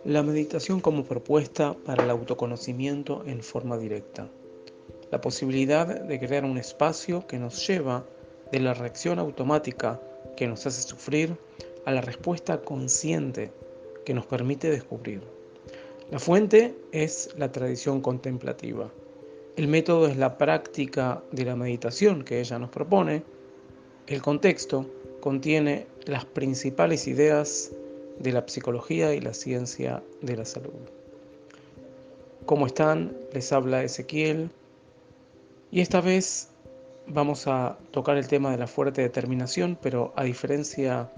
La meditación como propuesta para el autoconocimiento en forma directa. La posibilidad de crear un espacio que nos lleva de la reacción automática que nos hace sufrir a la respuesta consciente que nos permite descubrir. La fuente es la tradición contemplativa. El método es la práctica de la meditación que ella nos propone. El contexto contiene las principales ideas de la psicología y la ciencia de la salud. ¿Cómo están? Les habla Ezequiel y esta vez vamos a tocar el tema de la fuerte determinación, pero a diferencia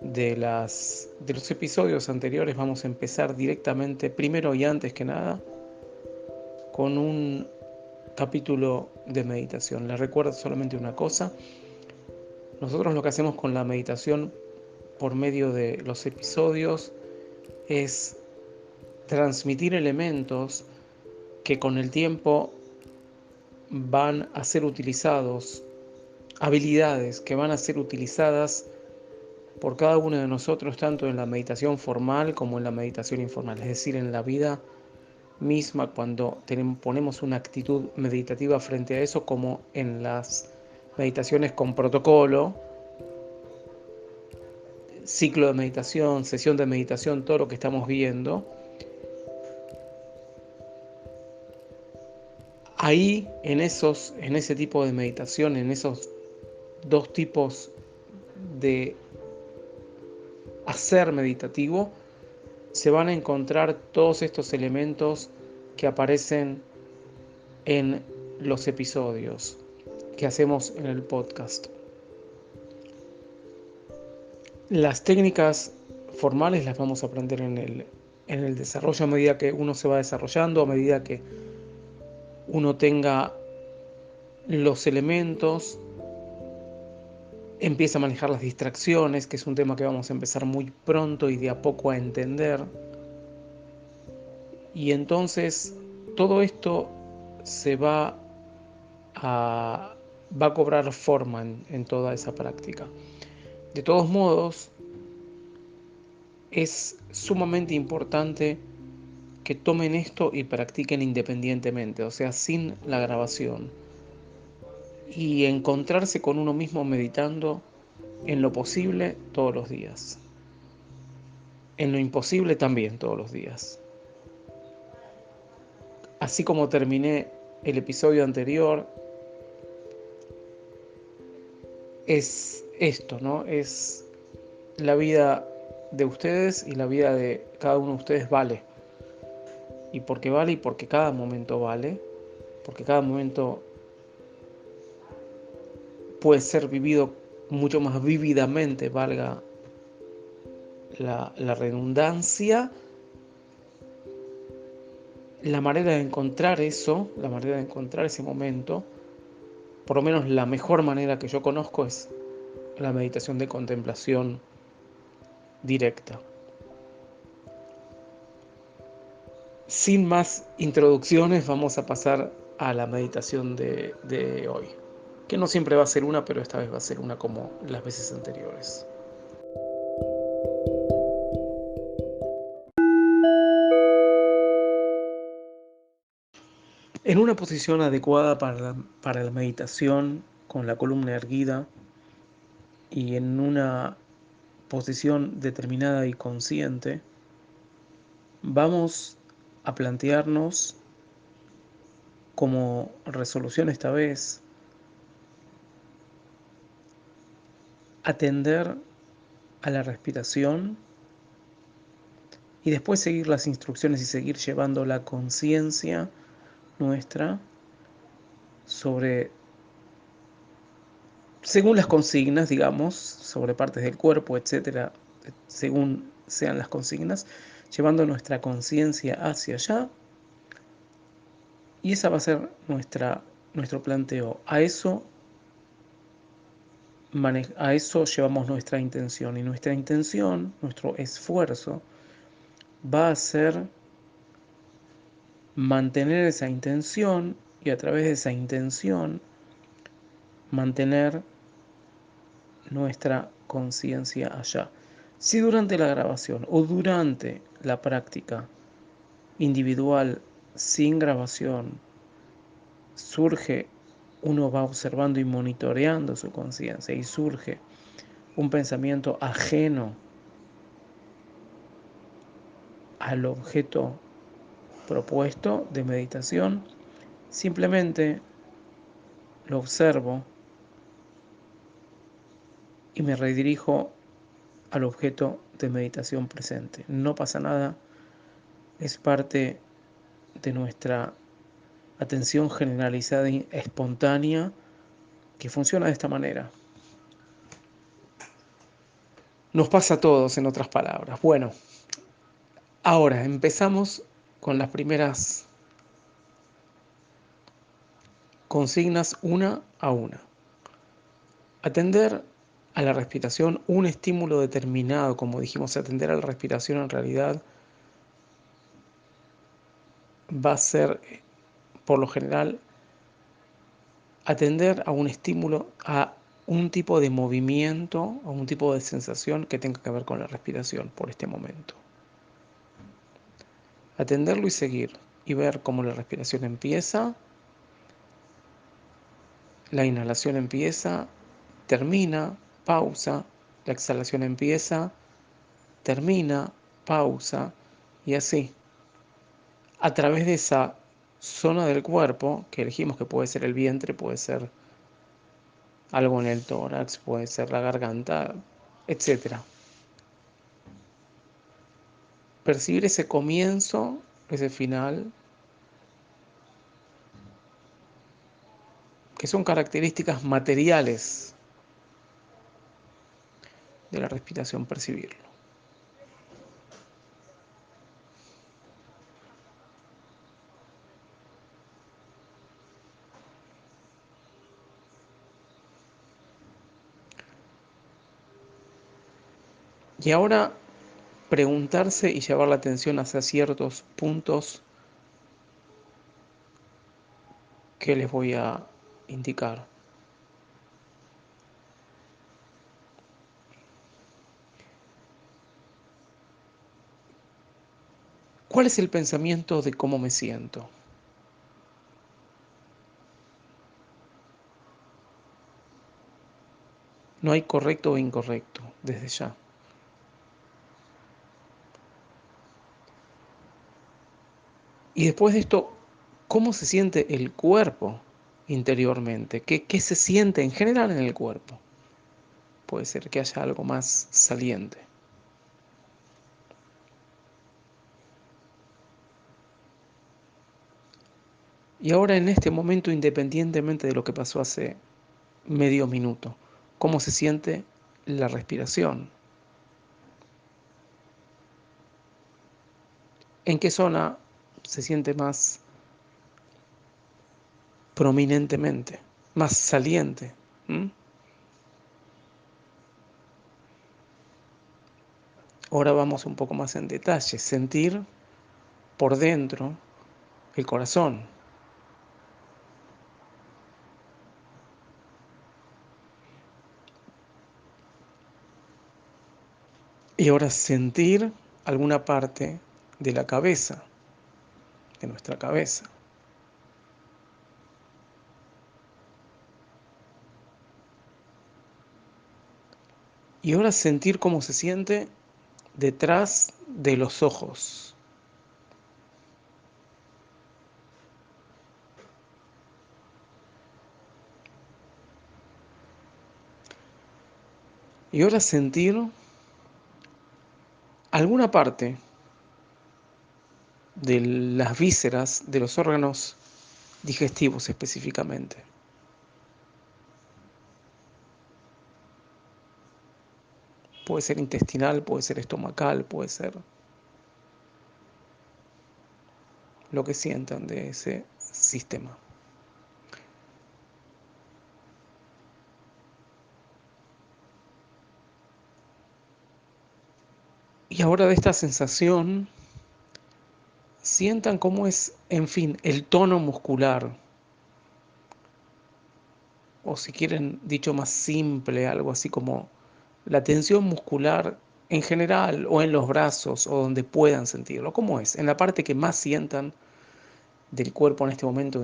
de los episodios anteriores vamos a empezar directamente, primero y antes que nada, con un capítulo de meditación. Les recuerdo solamente una cosa: nosotros lo que hacemos con la meditación por medio de los episodios es transmitir elementos que con el tiempo van a ser utilizados, habilidades que van a ser utilizadas por cada uno de nosotros, tanto en la meditación formal como en la meditación informal, es decir, en la vida misma cuando ponemos una actitud meditativa frente a eso, como en las meditaciones con protocolo, ciclo de meditación, sesión de meditación, todo lo que estamos viendo. Ahí, en ese tipo de meditación, en esos dos tipos de hacer meditativo, se van a encontrar todos estos elementos que aparecen en los episodios que hacemos en el podcast. Las técnicas formales las vamos a aprender en el desarrollo a medida que uno se va desarrollando, a medida que uno tenga los elementos, empieza a manejar las distracciones, que es un tema que vamos a empezar muy pronto y de a poco a entender. Y entonces todo esto se va a cobrar forma en toda esa práctica. De todos modos, es sumamente importante que tomen esto y practiquen independientemente, o sea, sin la grabación, y encontrarse con uno mismo meditando en lo posible todos los días, en lo imposible también todos los días. Así como terminé el episodio anterior, es esto, ¿no? Es la vida de ustedes y la vida de cada uno de ustedes vale. Y porque vale y porque cada momento vale, porque cada momento puede ser vivido mucho más vívidamente, valga la redundancia. La manera de encontrar eso, la manera de encontrar ese momento, por lo menos la mejor manera que yo conozco, es la meditación de contemplación directa. Sin más introducciones, vamos a pasar a la meditación de hoy, que no siempre va a ser una, pero esta vez va a ser una como las veces anteriores. En una posición adecuada para la meditación, con la columna erguida y en una posición determinada y consciente, vamos a plantearnos como resolución esta vez atender a la respiración y después seguir las instrucciones y seguir llevando la conciencia nuestra sobre, según las consignas, digamos, sobre partes del cuerpo, etcétera, según sean las consignas, llevando nuestra conciencia hacia allá, y esa va a ser nuestro planteo. A eso llevamos nuestra intención, y nuestra intención, nuestro esfuerzo, va a ser mantener esa intención y a través de esa intención mantener nuestra conciencia allá. Si durante la grabación o durante la práctica individual sin grabación surge, uno va observando y monitoreando su conciencia y surge un pensamiento ajeno al objeto propuesto de meditación, simplemente lo observo y me redirijo al objeto de meditación presente. No pasa nada, es parte de nuestra atención generalizada y espontánea que funciona de esta manera. Nos pasa a todos, en otras palabras. Bueno, ahora empezamos con las primeras consignas una a una. Atender a la respiración, un estímulo determinado, como dijimos, atender a la respiración en realidad va a ser, por lo general, atender a un estímulo, a un tipo de movimiento, a un tipo de sensación que tenga que ver con la respiración por este momento. Atenderlo y seguir y ver cómo la respiración empieza, la inhalación empieza, termina, pausa, la exhalación empieza, termina, pausa y así. A través de esa zona del cuerpo que elegimos, que puede ser el vientre, puede ser algo en el tórax, puede ser la garganta, etcétera. Percibir ese comienzo, ese final, que son características materiales de la respiración, percibirlo. Y ahora preguntarse y llevar la atención hacia ciertos puntos que les voy a indicar. ¿Cuál es el pensamiento de cómo me siento? No hay correcto o incorrecto, desde ya. Y después de esto, ¿cómo se siente el cuerpo interiormente? ¿Qué se siente en general en el cuerpo? Puede ser que haya algo más saliente. Y ahora en este momento, independientemente de lo que pasó hace medio minuto, ¿cómo se siente la respiración? ¿En qué zona se siente más prominentemente, más saliente? ¿Mm? Ahora vamos un poco más en detalle. Sentir por dentro el corazón. Y ahora sentir alguna parte de la cabeza, de nuestra cabeza. Y ahora sentir cómo se siente detrás de los ojos. Y ahora sentir alguna parte de las vísceras, de los órganos digestivos específicamente. Puede ser intestinal, puede ser estomacal, puede ser lo que sientan de ese sistema. Y ahora de esta sensación, sientan cómo es, en fin, el tono muscular, o si quieren dicho más simple, algo así como la tensión muscular en general o en los brazos o donde puedan sentirlo. ¿Cómo es? En la parte que más sientan del cuerpo en este momento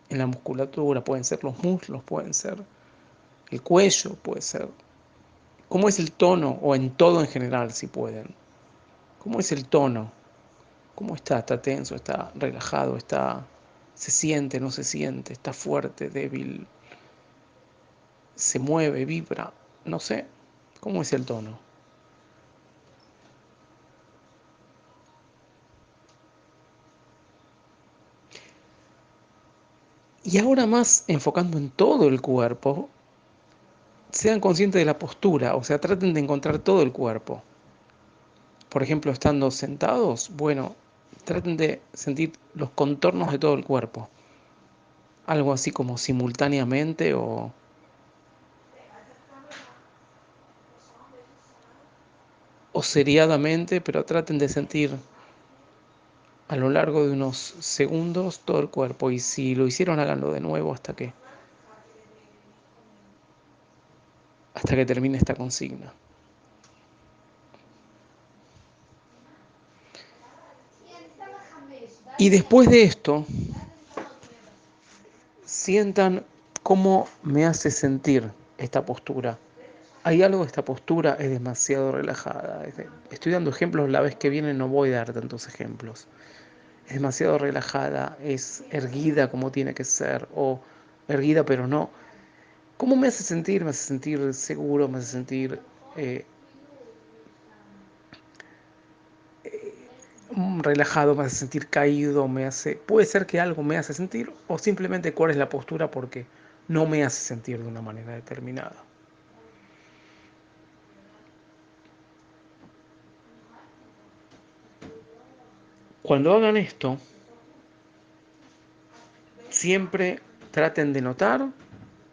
en la musculatura, pueden ser los muslos, pueden ser el cuello, puede ser. ¿Cómo es el tono? O en todo en general, si pueden. ¿Cómo es el tono? ¿Cómo está? ¿Está tenso? ¿Está relajado? ¿Se siente? ¿No se siente? ¿Está fuerte? ¿Débil? ¿Se mueve? ¿Vibra? No sé. ¿Cómo es el tono? Y ahora más enfocando en todo el cuerpo, sean conscientes de la postura, o sea, traten de encontrar todo el cuerpo. Por ejemplo, estando sentados, bueno, traten de sentir los contornos de todo el cuerpo. Algo así como simultáneamente o seriadamente, pero traten de sentir a lo largo de unos segundos todo el cuerpo. Y si lo hicieron, háganlo de nuevo hasta que termine esta consigna. Y después de esto, sientan cómo me hace sentir esta postura. Hay algo de esta postura, es demasiado relajada. Estoy dando ejemplos, la vez que viene no voy a dar tantos ejemplos. Es demasiado relajada, es erguida como tiene que ser, o erguida pero no. ¿Cómo me hace sentir? Me hace sentir seguro, me hace sentir eh, relajado, me hace sentir caído, puede ser que algo me hace sentir, o simplemente cuál es la postura porque no me hace sentir de una manera determinada. Cuando hagan esto, siempre traten de notar.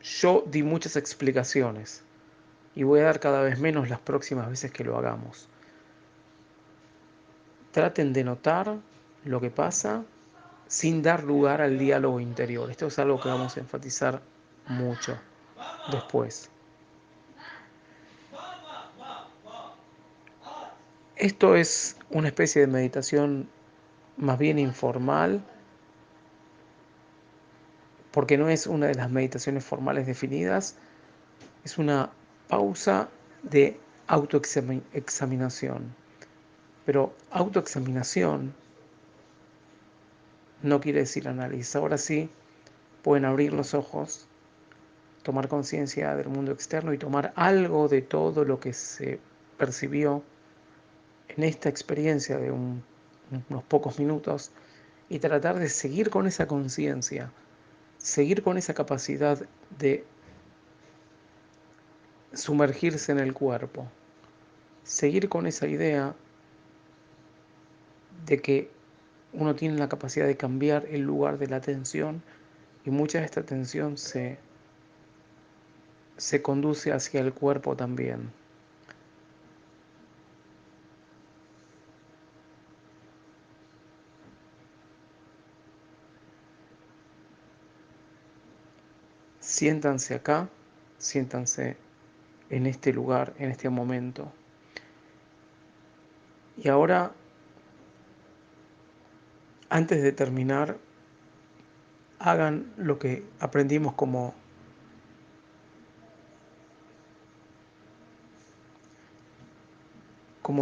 Yo di muchas explicaciones y voy a dar cada vez menos las próximas veces que lo hagamos. Traten de notar lo que pasa sin dar lugar al diálogo interior. Esto es algo que vamos a enfatizar mucho después. Esto es una especie de meditación más bien informal, porque no es una de las meditaciones formales definidas, es una pausa de autoexaminación. Pero autoexaminación no quiere decir análisis. Ahora sí, pueden abrir los ojos, tomar conciencia del mundo externo y tomar algo de todo lo que se percibió en esta experiencia de unos pocos minutos y tratar de seguir con esa conciencia, seguir con esa capacidad de sumergirse en el cuerpo, seguir con esa idea de que uno tiene la capacidad de cambiar el lugar de la atención y mucha de esta atención se conduce hacia el cuerpo también. Siéntanse acá, siéntanse en este lugar, en este momento. Y ahora, antes de terminar, hagan lo que aprendimos como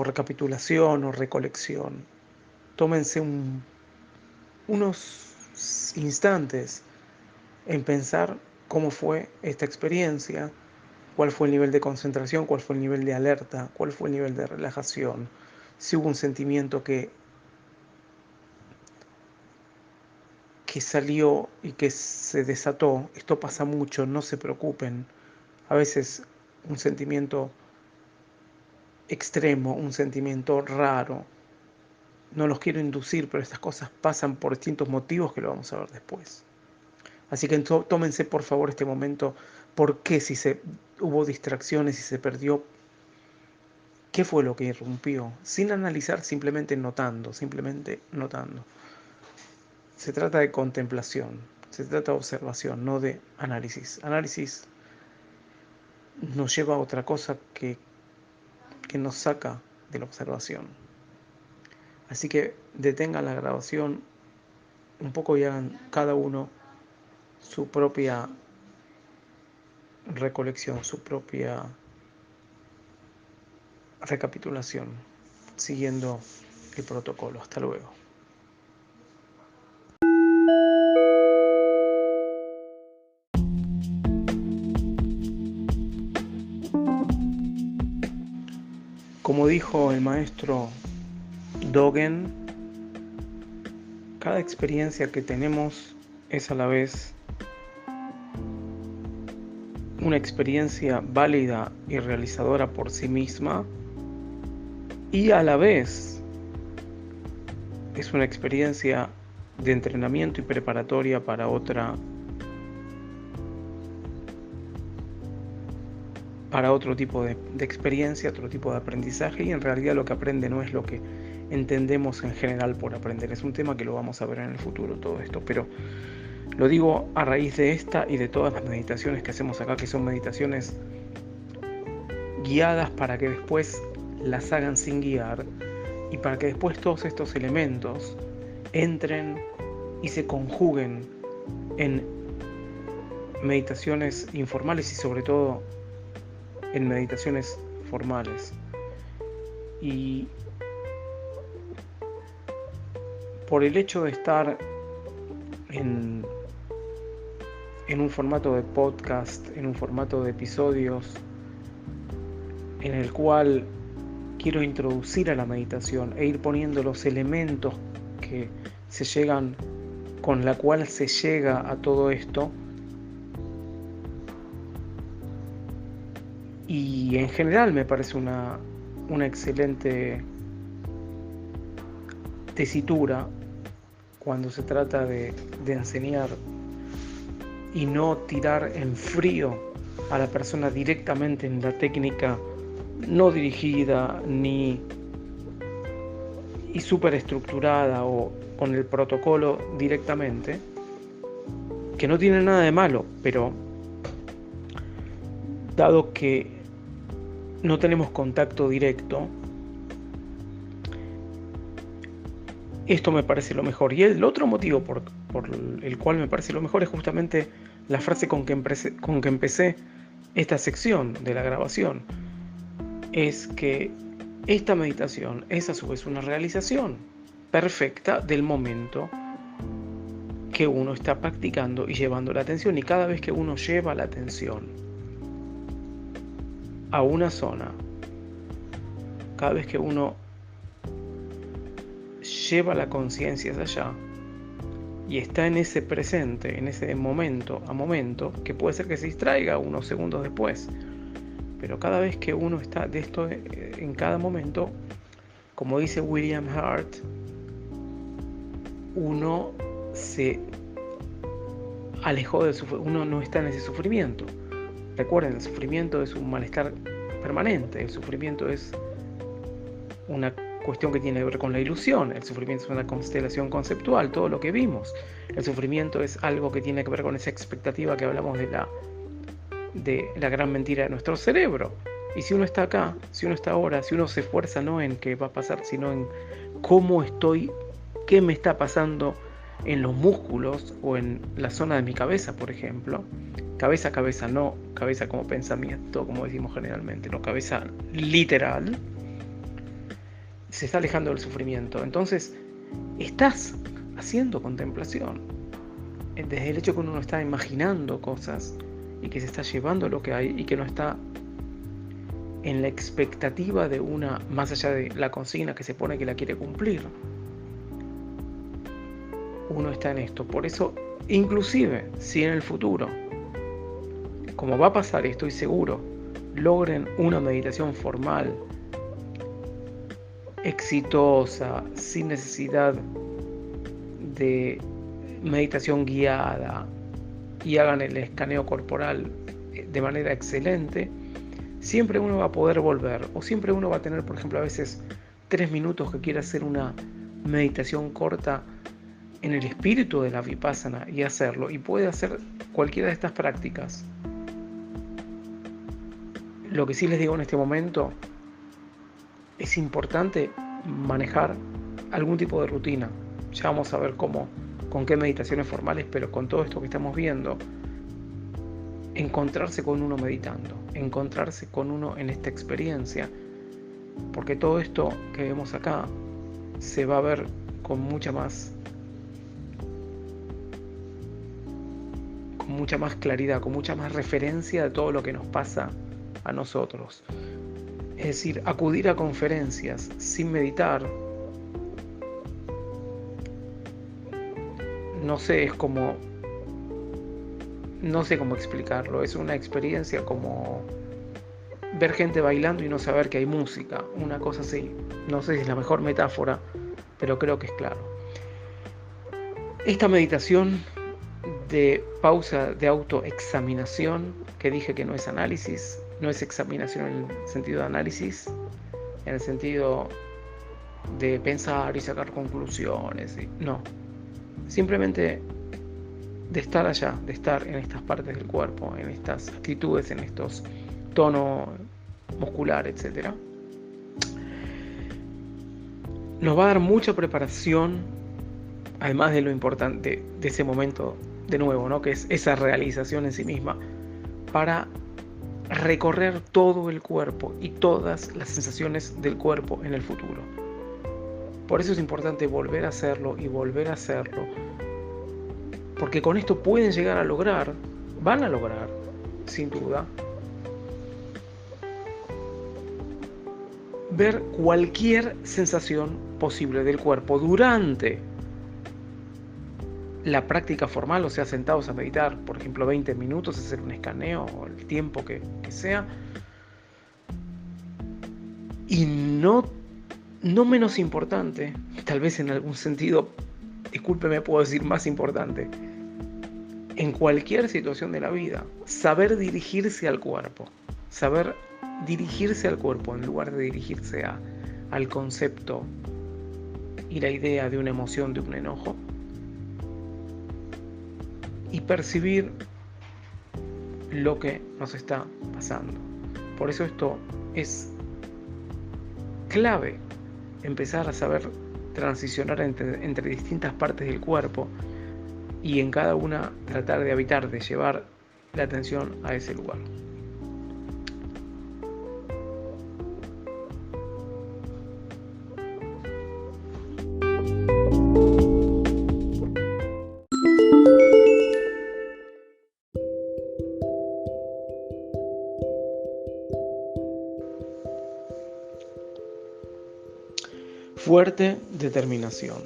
recapitulación o recolección. Tómense unos instantes en pensar cómo fue esta experiencia, cuál fue el nivel de concentración, cuál fue el nivel de alerta, cuál fue el nivel de relajación, si hubo un sentimiento que salió y que se desató. Esto pasa mucho, no se preocupen. A veces un sentimiento extremo, un sentimiento raro. No los quiero inducir, pero estas cosas pasan por distintos motivos que lo vamos a ver después. Así que tómense por favor este momento. ¿Por qué hubo distracciones y se perdió? ¿Qué fue lo que irrumpió? Sin analizar, simplemente notando, simplemente notando. Se trata de contemplación, se trata de observación, no de análisis. Análisis nos lleva a otra cosa que nos saca de la observación. Así que detengan la grabación un poco y hagan cada uno su propia recolección, su propia recapitulación, siguiendo el protocolo. Hasta luego. Como dijo el maestro Dogen, cada experiencia que tenemos es a la vez una experiencia válida y realizadora por sí misma, y a la vez es una experiencia de entrenamiento y preparatoria para otro tipo de experiencia, otro tipo de aprendizaje, y en realidad lo que aprende no es lo que entendemos en general por aprender. Es un tema que lo vamos a ver en el futuro, todo esto, pero lo digo a raíz de esta y de todas las meditaciones que hacemos acá, que son meditaciones guiadas para que después las hagan sin guiar, y para que después todos estos elementos entren y se conjuguen en meditaciones informales y sobre todo en meditaciones formales. Y por el hecho de estar en un formato de podcast, en un formato de episodios, en el cual quiero introducir a la meditación e ir poniendo los elementos que se llegan, con la cual se llega a todo esto, y en general me parece una excelente tesitura cuando se trata de enseñar y no tirar en frío a la persona directamente en la técnica no dirigida y súper estructurada o con el protocolo directamente, que no tiene nada de malo, pero dado que no tenemos contacto directo, esto me parece lo mejor. Y el otro motivo por el cual me parece lo mejor es justamente la frase con que empecé esta sección de la grabación. Es que esta meditación es a su vez una realización perfecta del momento que uno está practicando y llevando la atención. Y cada vez que uno lleva la atención a una zona, cada vez que uno lleva la conciencia hacia allá y está en ese presente, en ese momento a momento, que puede ser que se distraiga unos segundos después, pero cada vez que uno está de esto en cada momento, como dice William Hart, uno se alejó del sufrimiento, uno no está en ese sufrimiento. Recuerden, el sufrimiento es un malestar permanente, el sufrimiento es una cuestión que tiene que ver con la ilusión, el sufrimiento es una constelación conceptual, todo lo que vimos. El sufrimiento es algo que tiene que ver con esa expectativa que hablamos de la gran mentira de nuestro cerebro. Y si uno está acá, si uno está ahora, si uno se esfuerza no en qué va a pasar, sino en cómo estoy, qué me está pasando en los músculos o en la zona de mi cabeza, por ejemplo. Cabeza, no cabeza como pensamiento, como decimos generalmente, no cabeza literal. Se está alejando del sufrimiento. Entonces, estás haciendo contemplación. Desde el hecho que uno no está imaginando cosas y que se está llevando lo que hay y que no está en la expectativa de una, más allá de la consigna que se pone que la quiere cumplir. Uno está en esto. Por eso, inclusive, si en el futuro, como va a pasar, estoy seguro, logren una meditación formal, exitosa, sin necesidad de meditación guiada, y hagan el escaneo corporal de manera excelente, siempre uno va a poder volver, o siempre uno va a tener, por ejemplo, a veces 3 minutos que quiera hacer una meditación corta en el espíritu de la vipassana y hacerlo, y puede hacer cualquiera de estas prácticas Lo que sí les digo en este momento, es importante manejar algún tipo de rutina. Ya vamos a ver cómo, con qué meditaciones formales, pero con todo esto que estamos viendo, encontrarse con uno meditando, encontrarse con uno en esta experiencia, porque todo esto que vemos acá se va a ver con mucha más claridad, con mucha más referencia de todo lo que nos pasa a nosotros. Es decir, acudir a conferencias sin meditar, no sé, no sé cómo explicarlo, es una experiencia como ver gente bailando y no saber que hay música, una cosa así. No sé si es la mejor metáfora, pero creo que es claro. Esta meditación de pausa, de autoexaminación, que dije que no es análisis, no es examinación en el sentido de análisis, en el sentido de pensar y sacar conclusiones, no, simplemente de estar allá, de estar en estas partes del cuerpo, en estas actitudes, en estos tonos musculares, etc. Nos va a dar mucha preparación, además de lo importante de ese momento de nuevo, ¿no? Que es esa realización en sí misma, para recorrer todo el cuerpo y todas las sensaciones del cuerpo en el futuro. Por eso es importante volver a hacerlo y volver a hacerlo, porque con esto pueden llegar a lograr, van a lograr, sin duda, ver cualquier sensación posible del cuerpo durante la práctica formal, o sea, sentados a meditar, por ejemplo, 20 minutos, hacer un escaneo o el tiempo que sea. Y no menos importante, tal vez en algún sentido, discúlpeme, puedo decir más importante, en cualquier situación de la vida, saber dirigirse al cuerpo, saber dirigirse al cuerpo en lugar de dirigirse al concepto y la idea de una emoción, de un enojo, y percibir lo que nos está pasando. Por eso esto es clave, empezar a saber transicionar entre distintas partes del cuerpo y en cada una tratar de habitar, de llevar la atención a ese lugar. Fuerte determinación.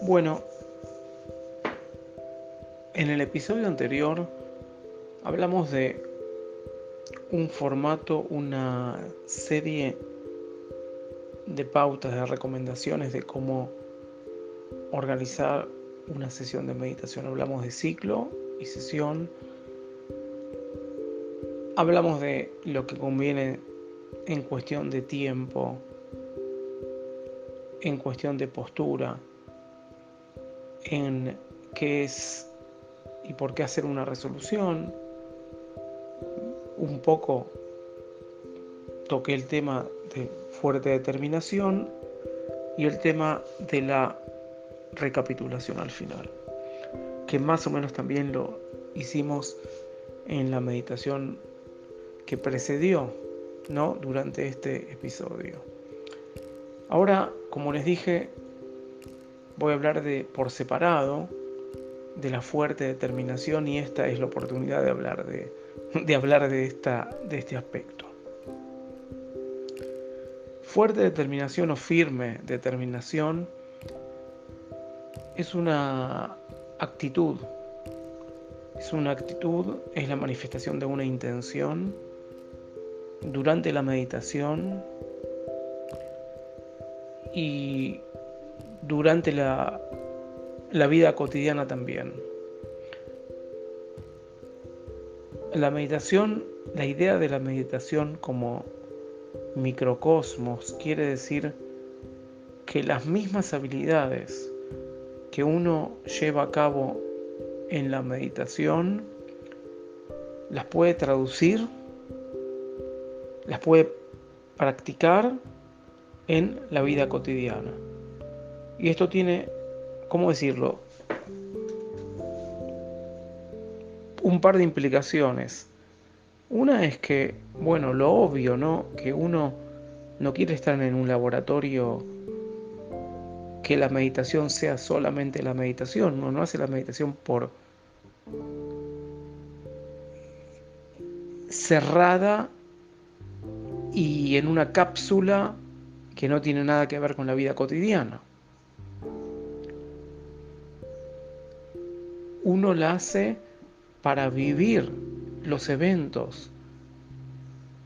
Bueno, en el episodio anterior hablamos de un formato, una serie de pautas, de recomendaciones de cómo organizar una sesión de meditación. Hablamos de ciclo y sesión. Hablamos de lo que conviene en cuestión de tiempo, en cuestión de postura, en qué es y por qué hacer una resolución. Un poco toqué el tema de fuerte determinación y el tema de la recapitulación al final, que más o menos también lo hicimos en la meditación que precedió, ¿no?, durante este episodio. Ahora, como les dije, voy a hablar por separado de la fuerte determinación, y esta es la oportunidad de hablar de este aspecto. Fuerte determinación o firme determinación es una actitud. Es la manifestación de una intención durante la meditación y durante la vida cotidiana también. La meditación, la idea de la meditación como microcosmos quiere decir que las mismas habilidades que uno lleva a cabo en la meditación las puede traducir, las puede practicar en la vida cotidiana. Y esto tiene, ¿cómo decirlo?, un par de implicaciones. Una es que, bueno, lo obvio, ¿no? Que uno no quiere estar en un laboratorio que la meditación sea solamente la meditación. Uno no hace la meditación por cerrada y en una cápsula que no tiene nada que ver con la vida cotidiana. Uno la hace para vivir los eventos.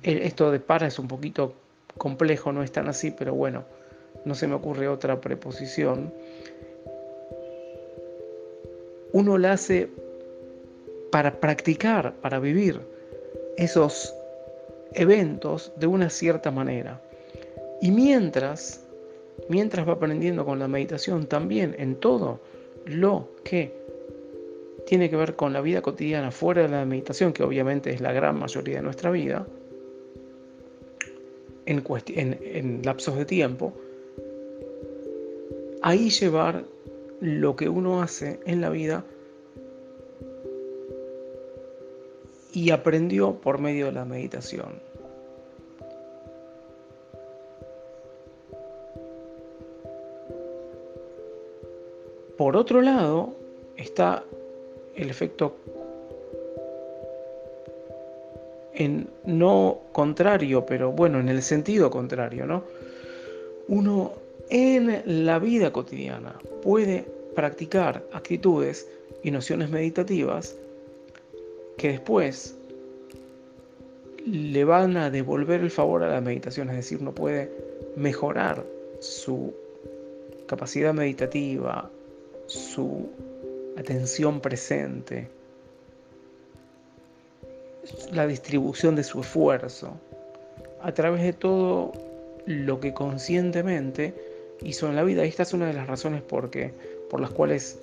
Esto de para es un poquito complejo, no es tan así, pero bueno, no se me ocurre otra preposición. Uno la hace para practicar, para vivir esos eventos de una cierta manera. Y mientras va aprendiendo con la meditación, también en todo lo que tiene que ver con la vida cotidiana fuera de la meditación, que obviamente es la gran mayoría de nuestra vida, en lapsos de tiempo, ahí llevar lo que uno hace en la vida y aprendió por medio de la meditación. Por otro lado, está el efecto en no contrario, pero bueno, en el sentido contrario, ¿no? Uno en la vida cotidiana puede practicar actitudes y nociones meditativas que después le van a devolver el favor a la meditación, es decir, uno puede mejorar su capacidad meditativa, su atención presente, la distribución de su esfuerzo, a través de todo lo que conscientemente hizo en la vida. Y esta es una de las razones por las cuales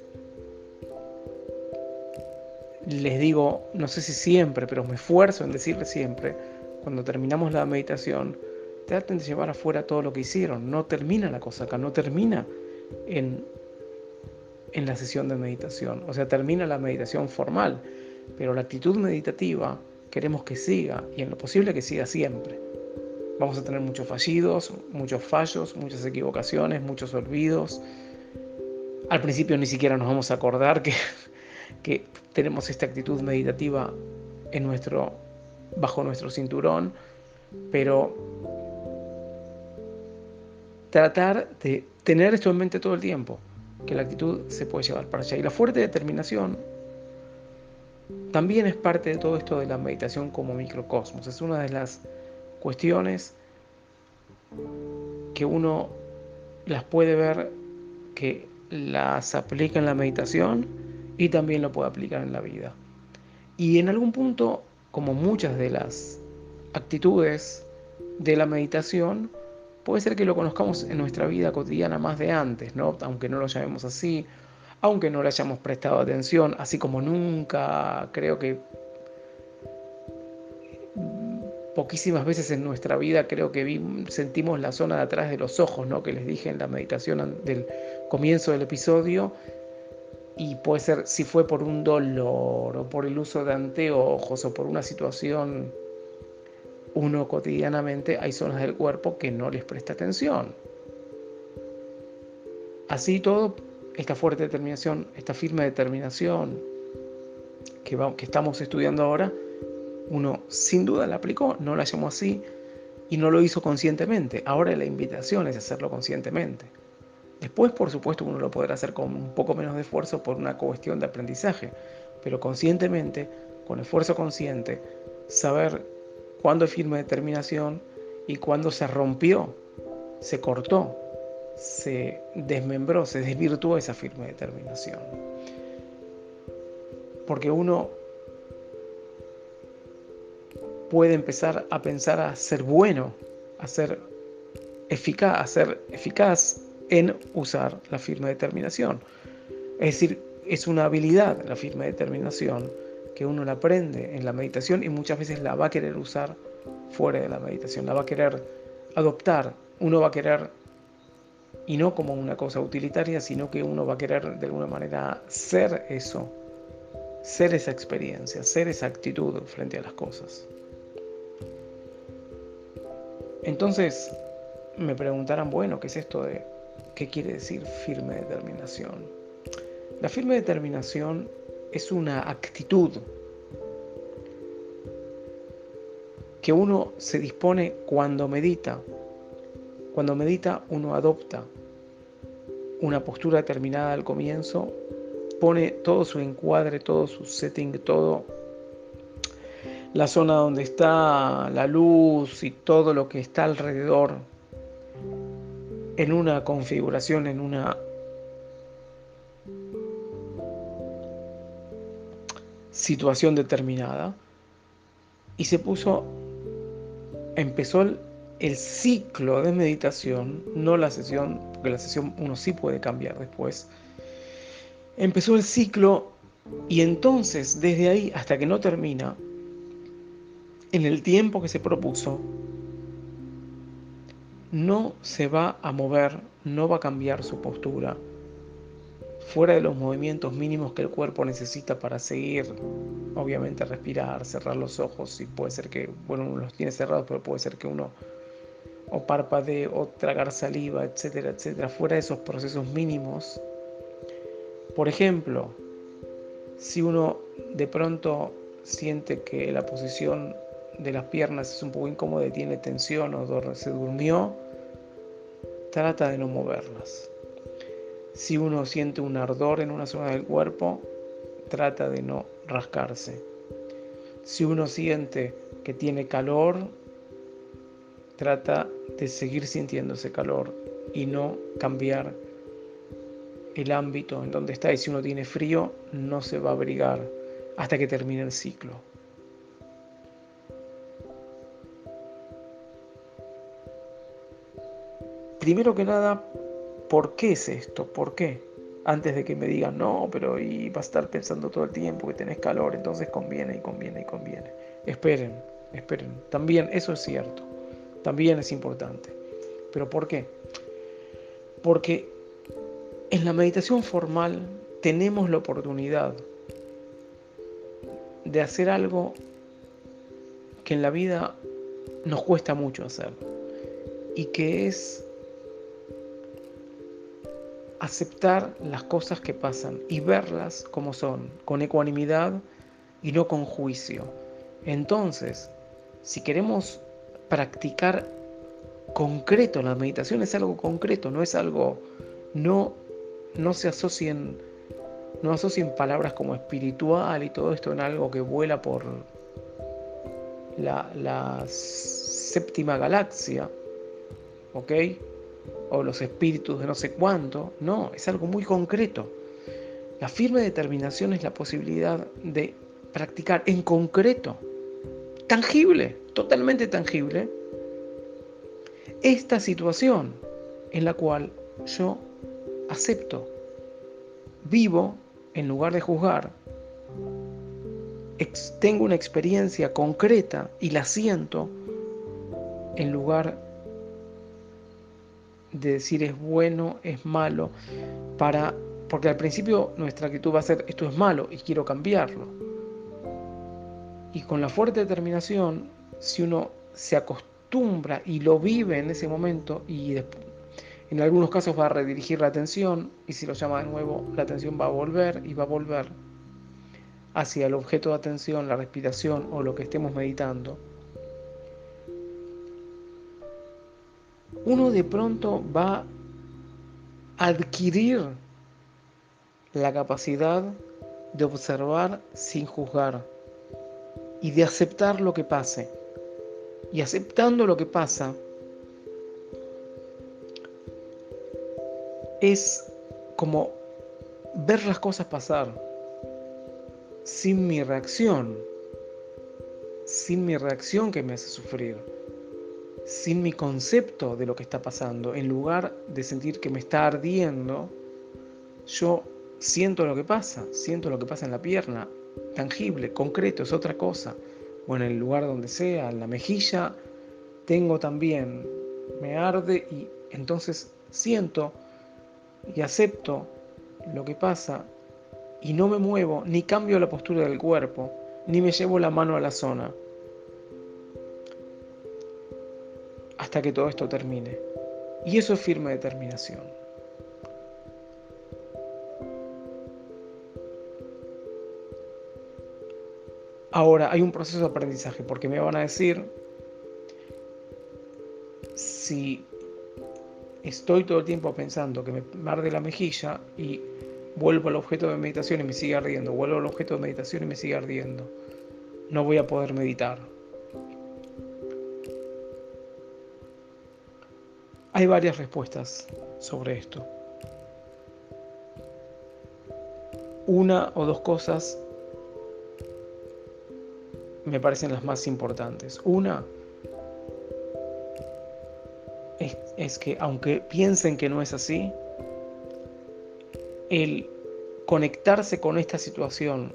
les digo, no sé si siempre, pero me esfuerzo en decirles siempre, cuando terminamos la meditación, traten de llevar afuera todo lo que hicieron. No termina la cosa acá, no termina en la sesión de meditación. O sea, termina la meditación formal, pero la actitud meditativa queremos que siga, y en lo posible que siga siempre. Vamos a tener muchos fallidos, muchos fallos, muchas equivocaciones, muchos olvidos. Al principio ni siquiera nos vamos a acordar que tenemos esta actitud meditativa bajo nuestro cinturón, pero tratar de tener esto en mente todo el tiempo, que la actitud se puede llevar para allá. Y la fuerte determinación también es parte de todo esto de la meditación como microcosmos. Es una de las cuestiones que uno las puede ver que las aplica en la meditación y también lo puede aplicar en la vida. Y en algún punto, como muchas de las actitudes de la meditación, puede ser que lo conozcamos en nuestra vida cotidiana más de antes, ¿no? Aunque no lo llamemos así, aunque no le hayamos prestado atención, así como nunca, creo que poquísimas veces en nuestra vida creo que sentimos la zona de atrás de los ojos, ¿no? Que les dije en la meditación del comienzo del episodio. Y puede ser si fue por un dolor o por el uso de anteojos o por una situación, uno cotidianamente hay zonas del cuerpo que no les presta atención. Así todo, esta fuerte determinación, esta firme determinación que estamos estudiando ahora, uno sin duda la aplicó, no la llamó así y no lo hizo conscientemente. Ahora la invitación es hacerlo conscientemente. Después, por supuesto, uno lo podrá hacer con un poco menos de esfuerzo por una cuestión de aprendizaje, pero conscientemente, con esfuerzo consciente, saber cuándo es firme determinación y cuándo se rompió, se cortó, se desmembró, se desvirtuó esa firme determinación. Porque uno puede empezar a pensar a ser bueno, a ser eficaz en usar la firme determinación. Es decir, es una habilidad la firme determinación que uno la aprende en la meditación y muchas veces la va a querer usar fuera de la meditación, la va a querer adoptar, uno va a querer, y no como una cosa utilitaria, sino que uno va a querer de alguna manera ser eso, ser esa experiencia, ser esa actitud frente a las cosas. Entonces me preguntarán, bueno, ¿qué es esto de qué quiere decir firme determinación? La firme determinación es una actitud que uno se dispone cuando medita. Cuando medita uno adopta una postura determinada al comienzo, pone todo su encuadre, todo su setting, todo la zona donde está la luz y todo lo que está alrededor en una configuración, en una situación determinada, y empezó el ciclo de meditación, no la sesión, porque la sesión uno sí puede cambiar después. Empezó el ciclo y entonces desde ahí hasta que no termina, en el tiempo que se propuso, no se va a mover, no va a cambiar su postura, fuera de los movimientos mínimos que el cuerpo necesita para seguir, obviamente respirar, cerrar los ojos, y puede ser que, bueno, uno los tiene cerrados, pero puede ser que uno o parpadee o tragar saliva, etcétera, etcétera, fuera de esos procesos mínimos. Por ejemplo, si uno de pronto siente que la posición de las piernas es un poco incómoda y tiene tensión o se durmió, trata de no moverlas. Si uno siente un ardor en una zona del cuerpo, trata de no rascarse. Si uno siente que tiene calor, trata de seguir sintiendo ese calor y no cambiar el ámbito en donde está. Y si uno tiene frío, no se va a abrigar hasta que termine el ciclo. Primero que nada, ¿por qué es esto? ¿Por qué? Antes de que me digan, no, pero y vas a estar pensando todo el tiempo que tenés calor, entonces conviene y conviene y conviene. Esperen, esperen. También eso es cierto. También es importante. ¿Pero por qué? Porque en la meditación formal tenemos la oportunidad de hacer algo que en la vida nos cuesta mucho hacer, y que es aceptar las cosas que pasan y verlas como son, con ecuanimidad y no con juicio. Entonces, si queremos practicar concreto, la meditación es algo concreto, no es algo, no, no asocien palabras como espiritual y todo esto en algo que vuela por la séptima galaxia, ¿ok? O los espíritus de no sé cuánto. No, es algo muy concreto. La firme determinación es la posibilidad de practicar en concreto, tangible, totalmente tangible, esta situación en la cual yo acepto, vivo en lugar de juzgar, tengo una experiencia concreta y la siento en lugar de decir es bueno, es malo, porque al principio nuestra actitud va a ser esto es malo y quiero cambiarlo. Y con la fuerte determinación, si uno se acostumbra y lo vive en ese momento, y en algunos casos va a redirigir la atención, y si lo llama de nuevo, la atención va a volver y va a volver hacia el objeto de atención, la respiración o lo que estemos meditando, uno de pronto va a adquirir la capacidad de observar sin juzgar y de aceptar lo que pase. Y aceptando lo que pasa es como ver las cosas pasar sin mi reacción que me hace sufrir, sin mi concepto de lo que está pasando. En lugar de sentir que me está ardiendo, yo siento lo que pasa en la pierna, tangible, concreto, es otra cosa. O en el lugar donde sea, en la mejilla, tengo también, me arde y entonces siento y acepto lo que pasa y no me muevo, ni cambio la postura del cuerpo, ni me llevo la mano a la zona, hasta que todo esto termine. Y eso es firme determinación. Ahora, hay un proceso de aprendizaje, porque me van a decir, si estoy todo el tiempo pensando que me arde la mejilla y vuelvo al objeto de meditación y me sigue ardiendo, vuelvo al objeto de meditación y me sigue ardiendo, no voy a poder meditar. Hay varias respuestas sobre esto. Una o dos cosas me parecen las más importantes. Una es que aunque piensen que no es así, el conectarse con esta situación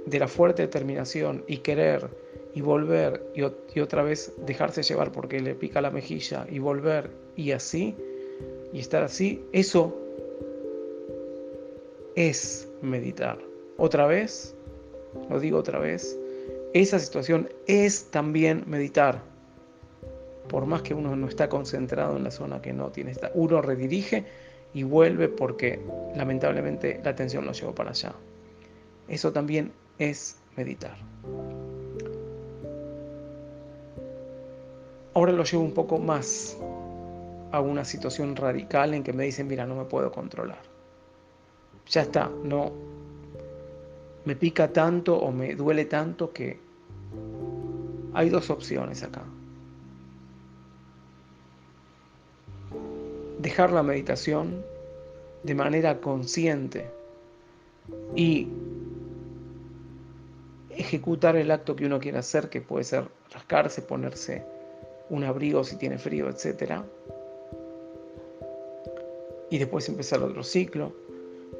de la fuerte determinación y querer y volver y otra vez dejarse llevar porque le pica la mejilla y volver y así y estar así, eso es meditar. Otra vez, lo digo otra vez, esa situación es también meditar. Por más que uno no está concentrado en la zona que no tiene, uno redirige y vuelve porque lamentablemente la atención lo llevó para allá. Eso también es meditar. Ahora lo llevo un poco más a una situación radical en que me dicen, mira, no me puedo controlar. Ya está, no me pica tanto o me duele tanto que hay dos opciones acá. Dejar la meditación de manera consciente y ejecutar el acto que uno quiera hacer, que puede ser rascarse, ponerse un abrigo si tiene frío, etc. Y después empezar otro ciclo,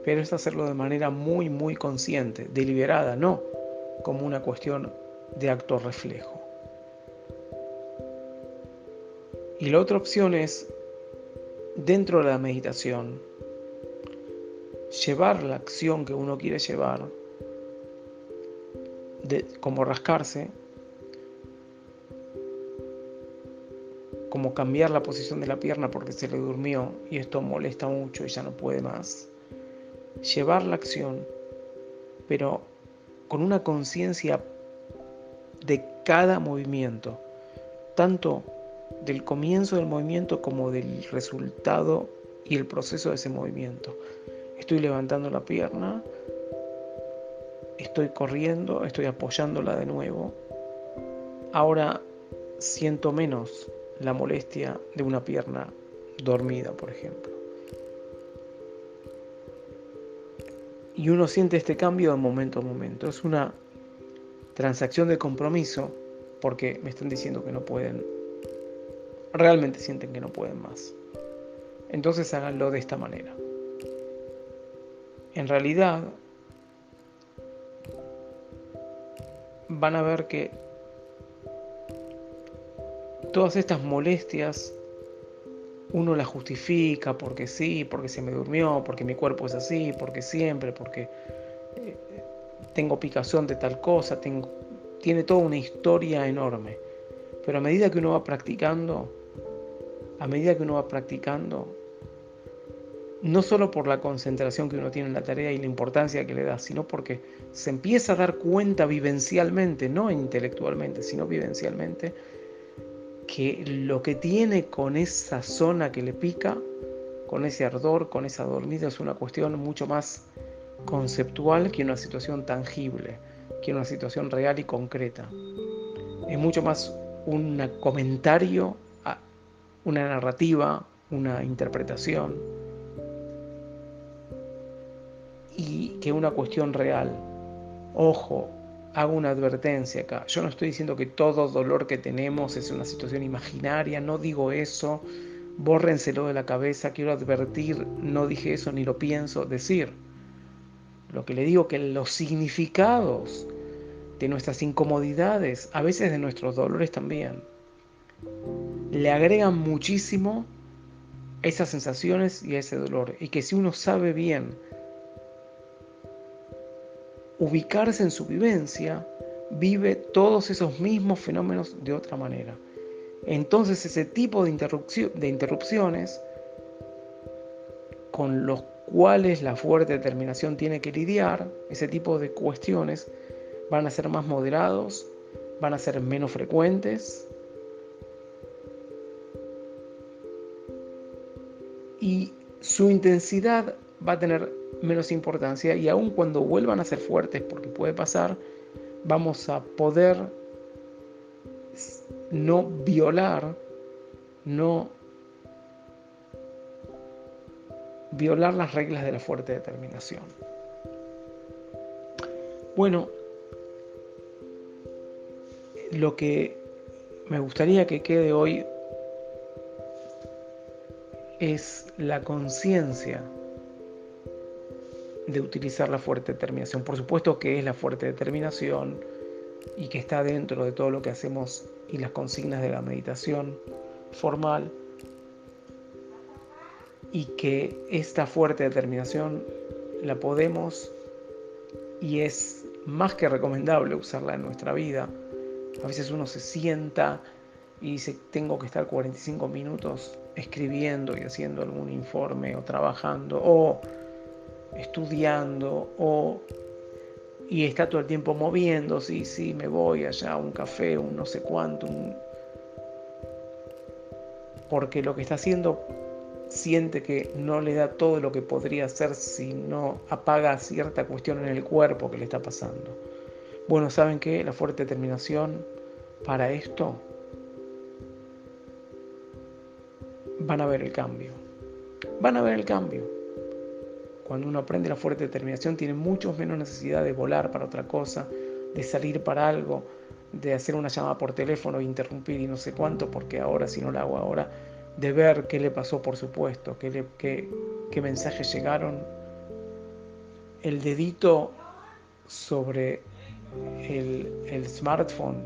pero es hacerlo de manera muy, muy consciente, deliberada, no como una cuestión de acto reflejo. Y la otra opción es, dentro de la meditación, llevar la acción que uno quiere llevar, como rascarse, como cambiar la posición de la pierna porque se le durmió y esto molesta mucho y ya no puede más. Llevar la acción, pero con una conciencia de cada movimiento, tanto del comienzo del movimiento como del resultado y el proceso de ese movimiento. Estoy levantando la pierna, estoy corriendo, estoy apoyándola de nuevo. Ahora siento menos la molestia de una pierna dormida, por ejemplo. Y uno siente este cambio de momento a momento. Es una transacción de compromiso porque me están diciendo que no pueden, realmente sienten que no pueden más. Entonces háganlo de esta manera. En realidad van a ver que todas estas molestias uno las justifica porque sí, porque se me durmió, porque mi cuerpo es así, porque siempre, porque tengo picazón de tal cosa, tiene toda una historia enorme. Pero a medida que uno va practicando, no solo por la concentración que uno tiene en la tarea y la importancia que le da, sino porque se empieza a dar cuenta vivencialmente, no intelectualmente, sino vivencialmente, que lo que tiene con esa zona que le pica, con ese ardor, con esa dormida, es una cuestión mucho más conceptual que una situación tangible, que una situación real y concreta. Es mucho más un comentario, una narrativa, una interpretación, y que una cuestión real. Ojo, hago una advertencia acá. Yo no estoy diciendo que todo dolor que tenemos es una situación imaginaria, no digo eso, bórrenselo de la cabeza, quiero advertir, no dije eso ni lo pienso decir. Lo que le digo, que los significados de nuestras incomodidades, a veces de nuestros dolores también, le agregan muchísimo a esas sensaciones y a ese dolor. Y que si uno sabe bien ubicarse en su vivencia, vive todos esos mismos fenómenos de otra manera. Entonces ese tipo de interrupciones con los cuales la fuerte determinación tiene que lidiar, ese tipo de cuestiones van a ser más moderados, van a ser menos frecuentes y su intensidad va a tener menos importancia, y aun cuando vuelvan a ser fuertes, porque puede pasar, vamos a poder no violar las reglas de la fuerte determinación. Bueno, lo que me gustaría que quede hoy es la conciencia de utilizar la fuerte determinación. Por supuesto que es la fuerte determinación y que está dentro de todo lo que hacemos y las consignas de la meditación formal, y que esta fuerte determinación la podemos y es más que recomendable usarla en nuestra vida. A veces uno se sienta y dice, tengo que estar 45 minutos escribiendo y haciendo algún informe o trabajando o estudiando y está todo el tiempo moviendo, sí, me voy allá a un café, un no sé cuánto, porque lo que está haciendo siente que no le da todo lo que podría hacer si no apaga cierta cuestión en el cuerpo que le está pasando. Bueno, ¿saben qué? La fuerte determinación para esto, van a ver el cambio. Van a ver el cambio. Cuando uno aprende la fuerte determinación, tiene mucho menos necesidad de volar para otra cosa, de salir para algo, de hacer una llamada por teléfono e interrumpir y no sé cuánto, porque ahora, si no la hago ahora, de ver qué le pasó, por supuesto, qué mensajes llegaron. El dedito sobre el smartphone,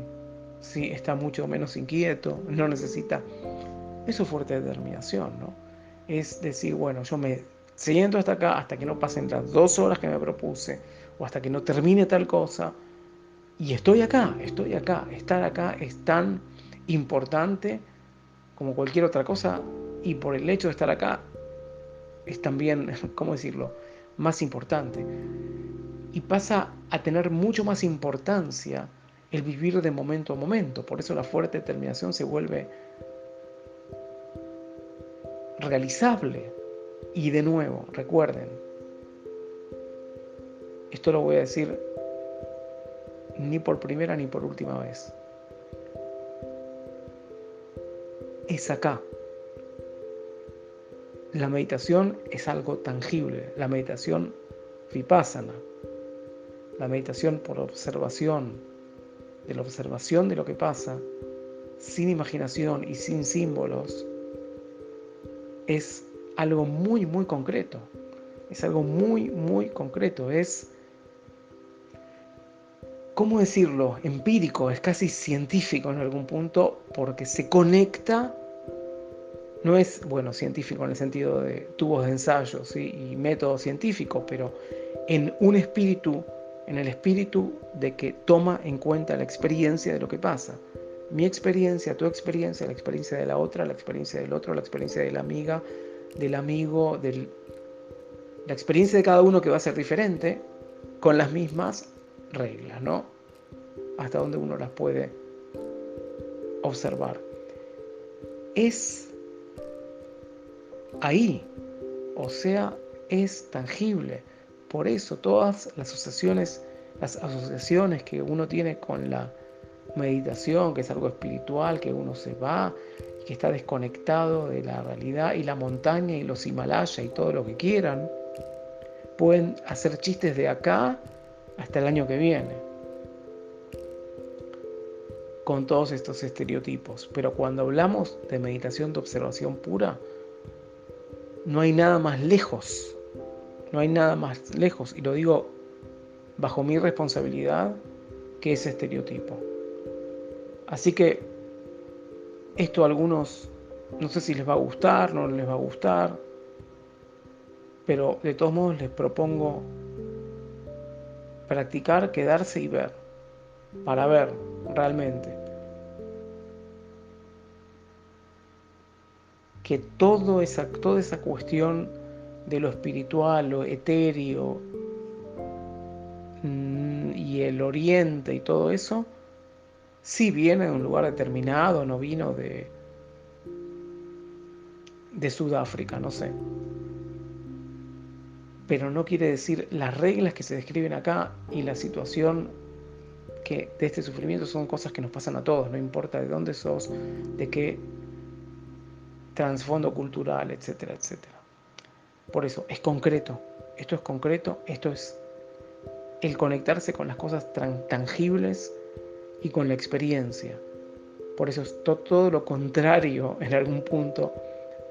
sí, está mucho menos inquieto, no necesita. Eso es fuerte determinación, ¿no? Es decir, bueno, yo me siento hasta acá, hasta que no pasen las 2 horas que me propuse, o hasta que no termine tal cosa, y estoy acá. Estar acá es tan importante como cualquier otra cosa, y por el hecho de estar acá es también, ¿cómo decirlo?, más importante. Y pasa a tener mucho más importancia el vivir de momento a momento. Por eso la fuerte determinación se vuelve realizable. Y de nuevo, recuerden, esto lo voy a decir ni por primera ni por última vez. Es acá. La meditación es algo tangible. La meditación vipassana. La meditación por observación, de la observación de lo que pasa, sin imaginación y sin símbolos, es algo muy, muy concreto. Es algo muy, muy concreto. Es, ¿cómo decirlo?, empírico, es casi científico en algún punto, porque se conecta. No es, bueno, científico en el sentido de tubos de ensayo, ¿sí?, y método científico, pero en un espíritu, en el espíritu de que toma en cuenta la experiencia de lo que pasa. Mi experiencia, tu experiencia, la experiencia de la otra, la experiencia del otro, la experiencia de la amiga, del amigo, la experiencia de cada uno, que va a ser diferente, con las mismas reglas, ¿no? Hasta donde uno las puede observar. Es ahí, o sea, es tangible. Por eso todas las asociaciones que uno tiene con la meditación, que es algo espiritual, que uno se va y que está desconectado de la realidad, y la montaña y los Himalayas y todo lo que quieran, pueden hacer chistes de acá hasta el año que viene con todos estos estereotipos. Pero cuando hablamos de meditación de observación pura, no hay nada más lejos No hay nada más lejos, y lo digo bajo mi responsabilidad, que ese estereotipo. Así que esto a algunos no sé si les va a gustar, no les va a gustar, pero de todos modos les propongo practicar, quedarse y ver, para ver realmente que toda esa cuestión de lo espiritual, lo etéreo, y el oriente y todo eso, sí viene de un lugar determinado, no vino de Sudáfrica, no sé. Pero no quiere decir las reglas que se describen acá y la situación que de este sufrimiento son cosas que nos pasan a todos, no importa de dónde sos, de qué trasfondo cultural, etcétera, etcétera. Por eso, es concreto, esto es el conectarse con las cosas tangibles y con la experiencia. Por eso es todo lo contrario en algún punto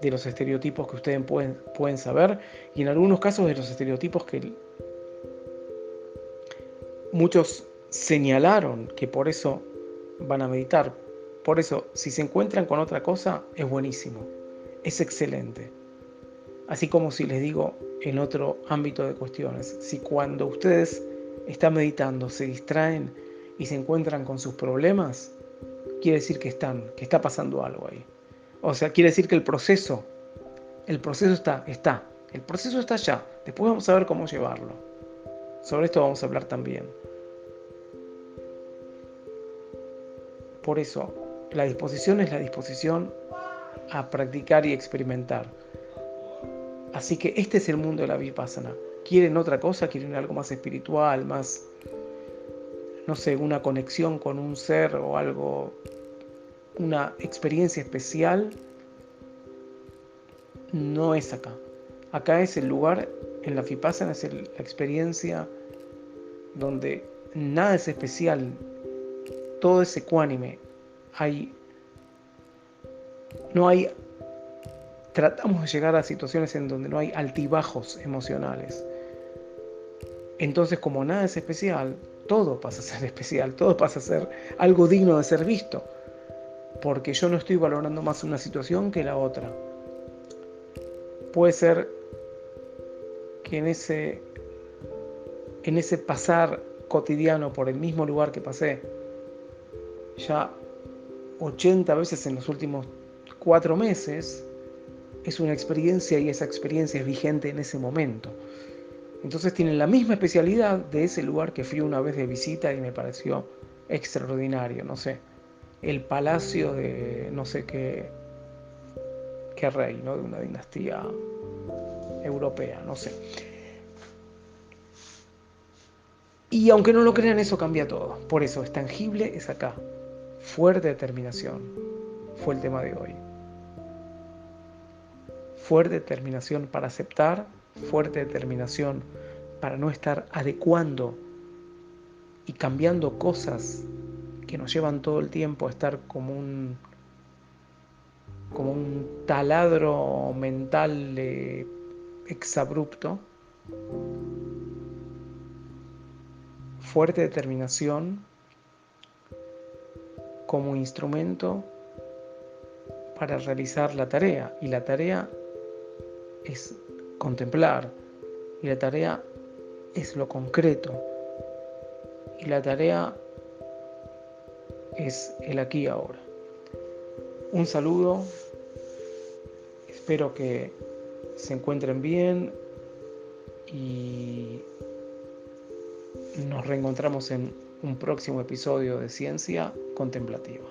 de los estereotipos que ustedes pueden saber, y en algunos casos de los estereotipos que muchos señalaron que por eso van a meditar. Por eso, si se encuentran con otra cosa, es buenísimo, es excelente. Así como si les digo en otro ámbito de cuestiones, si cuando ustedes están meditando se distraen y se encuentran con sus problemas, quiere decir que está pasando algo ahí. O sea, quiere decir que el proceso está. El proceso está allá. Después vamos a ver cómo llevarlo. Sobre esto vamos a hablar también. Por eso, la disposición es la disposición a practicar y experimentar. Así que este es el mundo de la Vipassana. ¿Quieren otra cosa? ¿Quieren algo más espiritual, más, no sé, una conexión con un ser o algo, una experiencia especial? No es acá. Acá es el lugar, en la Vipassana es la experiencia donde nada es especial, todo es ecuánime. No hay, tratamos de llegar a situaciones en donde no hay altibajos emocionales. Entonces, como nada es especial, todo pasa a ser especial, todo pasa a ser algo digno de ser visto, porque yo no estoy valorando más una situación que la otra. Puede ser que en ese pasar cotidiano por el mismo lugar que pasé, ya 80 veces en los últimos 4 meses, es una experiencia y esa experiencia es vigente en ese momento. Entonces tienen la misma especialidad de ese lugar que fui una vez de visita y me pareció extraordinario, no sé, el palacio de no sé qué rey, ¿no? De una dinastía europea, no sé. Y aunque no lo crean, eso cambia todo. Por eso, es tangible, es acá. Fuerte determinación fue el tema de hoy. Fuerte determinación para aceptar, fuerte determinación para no estar adecuando y cambiando cosas que nos llevan todo el tiempo a estar como un taladro mental exabrupto. Fuerte determinación como instrumento para realizar la tarea, y la tarea es contemplar, y la tarea es lo concreto, y la tarea es el aquí y ahora. Un saludo, espero que se encuentren bien y nos reencontramos en un próximo episodio de Ciencia Contemplativa.